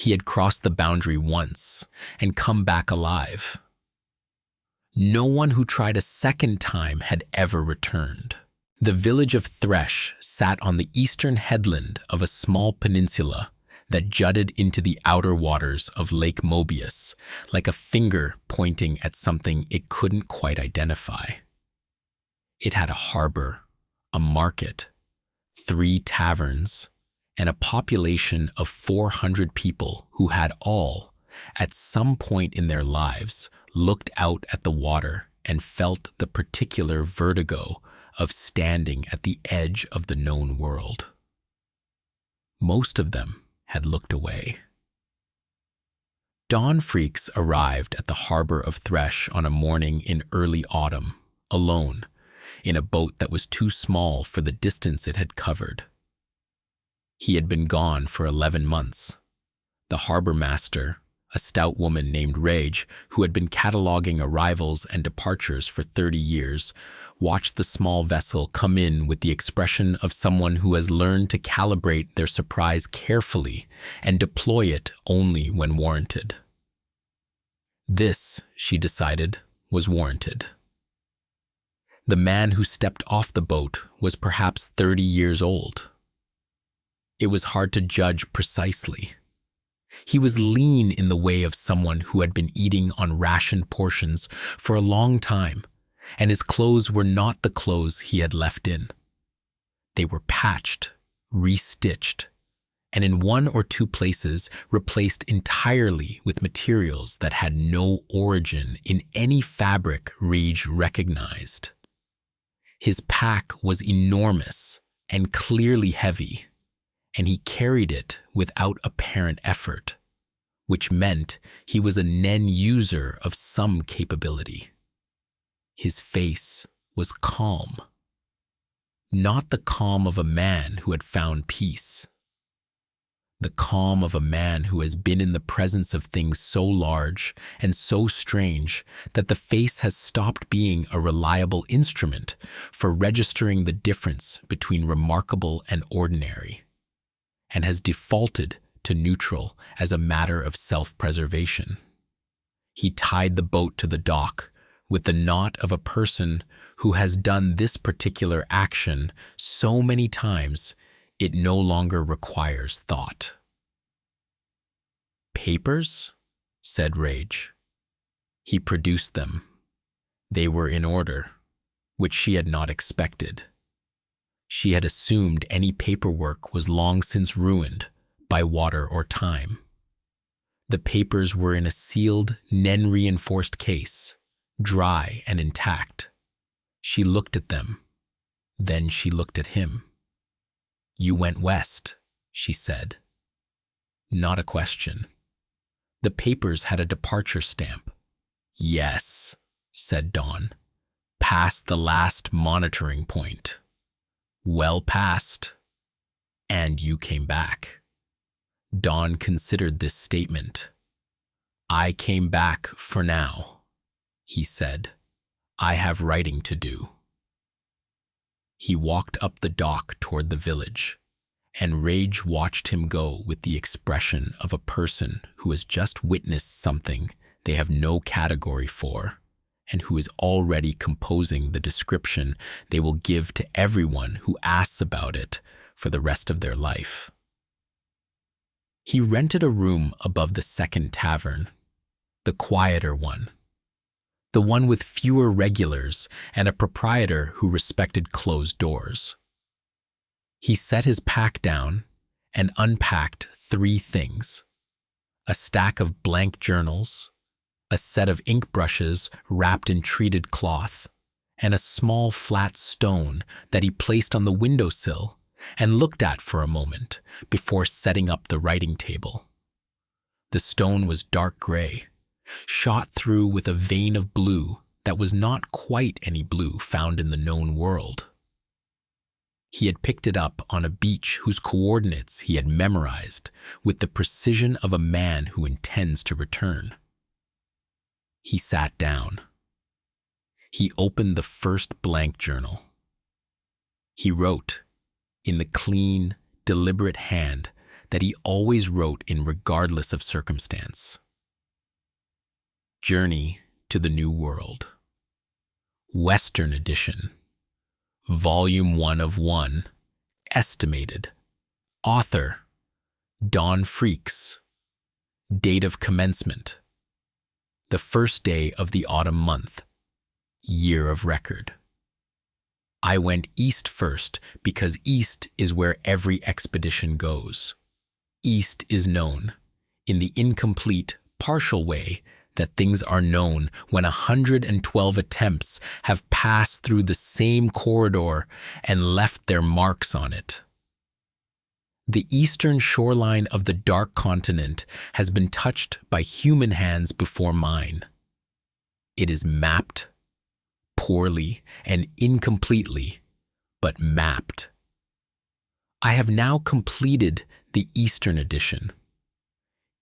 He had crossed the boundary once and come back alive. No one who tried a second time had ever returned. The village of Thresh sat on the eastern headland of a small peninsula that jutted into the outer waters of Lake Mobius, like a finger pointing at something it couldn't quite identify. It had a harbor, a market, 3 taverns, and a population of 400 people who had all, at some point in their lives, looked out at the water and felt the particular vertigo of standing at the edge of the known world. Most of them had looked away. Don Freecss arrived at the harbor of Thresh on a morning in early autumn, alone, in a boat that was too small for the distance it had covered. He had been gone for 11 months. The harbor master, a stout woman named Reij, who had been cataloging arrivals and departures for 30 years, watched the small vessel come in with the expression of someone who has learned to calibrate their surprise carefully and deploy it only when warranted. This, she decided, was warranted. The man who stepped off the boat was perhaps 30 years old. It was hard to judge precisely. He was lean in the way of someone who had been eating on rationed portions for a long time, and his clothes were not the clothes he had left in. They were patched, restitched, and in 1 or 2 places replaced entirely with materials that had no origin in any fabric Reij recognized. His pack was enormous and clearly heavy, and he carried it without apparent effort, which meant he was a nen user of some capability. His face was calm. Not the calm of a man who had found peace. The calm of a man who has been in the presence of things so large and so strange that the face has stopped being a reliable instrument for registering the difference between remarkable and ordinary, and has defaulted to neutral as a matter of self-preservation. He tied the boat to the dock with the knot of a person who has done this particular action so many times it no longer requires thought. "Papers?" said Reij. He produced them. They were in order, which she had not expected. She had assumed any paperwork was long since ruined by water or time. The papers were in a sealed, nen-reinforced case, dry and intact. She looked at them. Then she looked at him. "You went west," she said. Not a question. The papers had a departure stamp. "Yes," said Don. "Past the last monitoring point." "Well past. And you came back." Don considered this statement. "I came back for now," he said. "I have writing to do." He walked up the dock toward the village, and Reij watched him go with the expression of a person who has just witnessed something they have no category for, and who is already composing the description they will give to everyone who asks about it for the rest of their life. He rented a room above the second tavern, the quieter one, the one with fewer regulars and a proprietor who respected closed doors. He set his pack down and unpacked 3 things: a stack of blank journals, a set of ink brushes wrapped in treated cloth, and a small flat stone that he placed on the windowsill and looked at for a moment before setting up the writing table. The stone was dark gray, shot through with a vein of blue that was not quite any blue found in the known world. He had picked it up on a beach whose coordinates he had memorized with the precision of a man who intends to return. He sat down. He opened the first blank journal. He wrote, in the clean, deliberate hand that he always wrote in regardless of circumstance. Journey to the New World. Western Edition. Volume 1 of 1. Estimated. Author: Don Freecss. Date of commencement: the first day of the autumn month. Year of record. I went east first because east is where every expedition goes. East is known, in the incomplete, partial way that things are known when 112 attempts have passed through the same corridor and left their marks on it. The eastern shoreline of the Dark Continent has been touched by human hands before mine. It is mapped, poorly and incompletely, but mapped. I have now completed the Eastern Edition.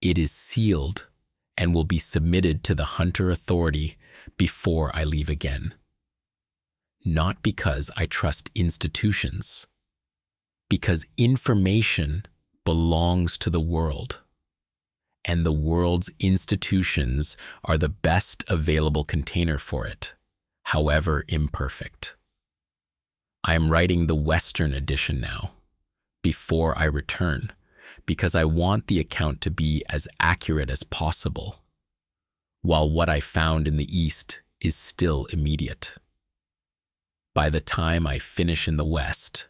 It is sealed and will be submitted to the Hunter Authority before I leave again. Not because I trust institutions, because information belongs to the world, and the world's institutions are the best available container for it, however imperfect. I am writing the Western Edition now, before I return, because I want the account to be as accurate as possible, while what I found in the East is still immediate. By the time I finish in the West,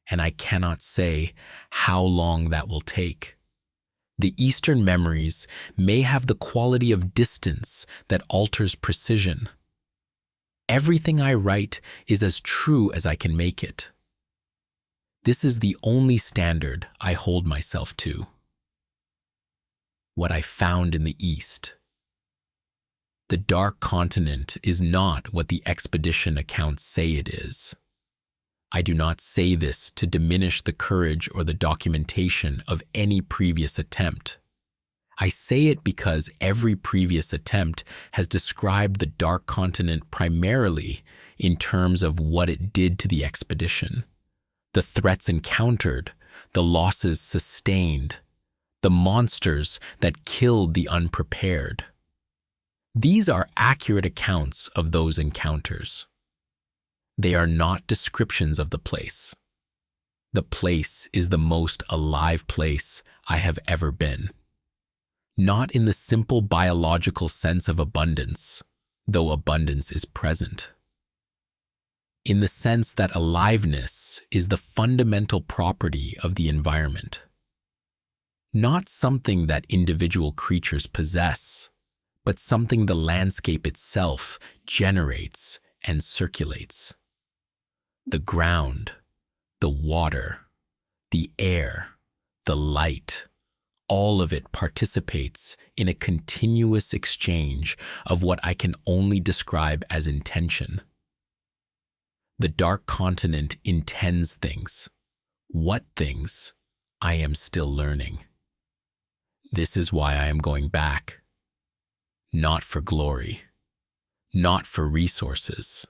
and I cannot say how long that will take, the Eastern memories may have the quality of distance that alters precision. Everything I write is as true as I can make it. This is the only standard I hold myself to. What I found in the East. The Dark Continent is not what the expedition accounts say it is. I do not say this to diminish the courage or the documentation of any previous attempt. I say it because every previous attempt has described the Dark Continent primarily in terms of what it did to the expedition, the threats encountered, the losses sustained, the monsters that killed the unprepared. These are accurate accounts of those encounters. They are not descriptions of the place. The place is the most alive place I have ever been. Not in the simple biological sense of abundance, though abundance is present. In the sense that aliveness is the fundamental property of the environment. Not something that individual creatures possess, but something the landscape itself generates and circulates. The ground, the water, the air, the light, all of it participates in a continuous exchange of what I can only describe as intention. The Dark Continent intends things. What things? I am still learning. This is why I am going back. Not for glory. Not for resources.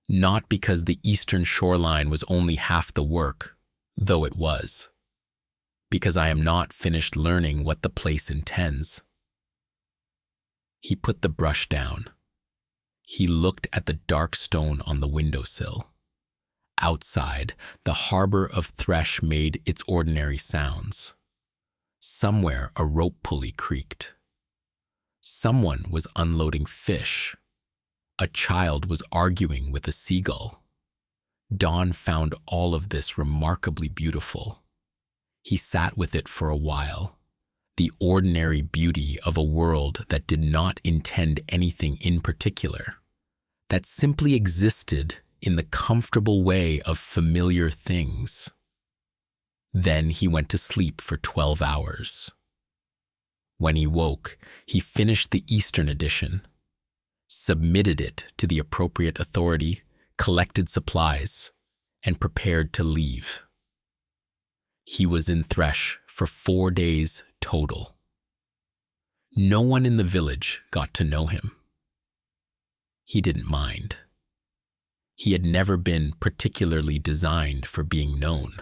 Not because the eastern shoreline was only half the work, though it was. Because I am not finished learning what the place intends. He put the brush down. He looked at the dark stone on the windowsill. Outside, the harbor of Thresh made its ordinary sounds. Somewhere a rope pulley creaked. Someone was unloading fish. A child was arguing with a seagull. Don found all of this remarkably beautiful. He sat with it for a while. The ordinary beauty of a world that did not intend anything in particular, that simply existed in the comfortable way of familiar things. Then he went to sleep for 12 hours. When he woke, he finished the Eastern Edition, submitted it to the appropriate authority, collected supplies, and prepared to leave. He was in Thresh for 4 days total. No one in the village got to know him. He didn't mind. He had never been particularly designed for being known.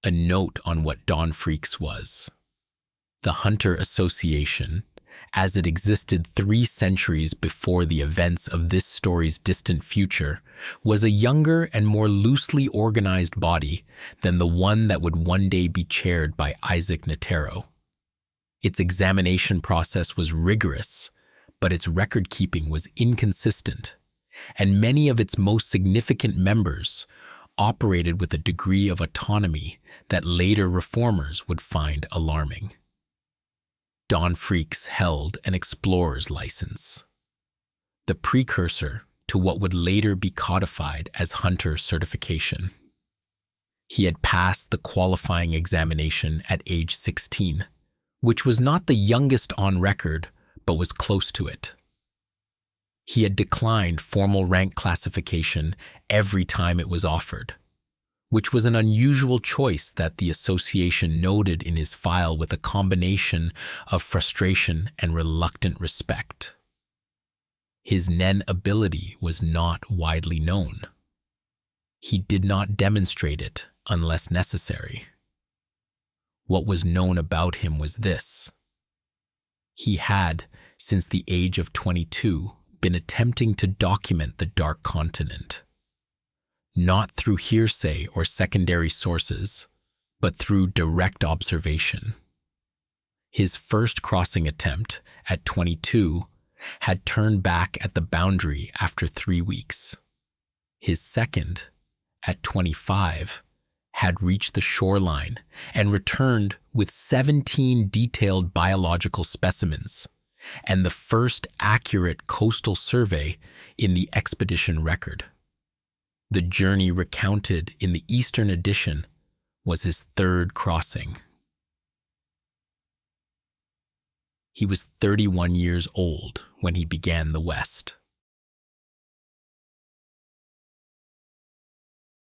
A note on what Don Freecss was. The Hunter Association, as it existed 3 centuries before the events of this story's distant future, was a younger and more loosely organized body than the one that would one day be chaired by Isaac Netero. Its examination process was rigorous, but its record-keeping was inconsistent, and many of its most significant members operated with a degree of autonomy that later reformers would find alarming. Don Freecss held an explorer's license, the precursor to what would later be codified as Hunter certification. He had passed the qualifying examination at age 16, which was not the youngest on record, but was close to it. He had declined formal rank classification every time it was offered, which was an unusual choice that the association noted in his file with a combination of frustration and reluctant respect. His Nen ability was not widely known. He did not demonstrate it unless necessary. What was known about him was this: he had, since the age of 22, been attempting to document the Dark Continent, not through hearsay or secondary sources, but through direct observation. His first crossing attempt, at 22, had turned back at the boundary after 3 weeks. His second, at 25, had reached the shoreline and returned with 17 detailed biological specimens and the first accurate coastal survey in the expedition record. The journey recounted in the Eastern edition was his 3rd crossing. He was 31 years old when he began the West.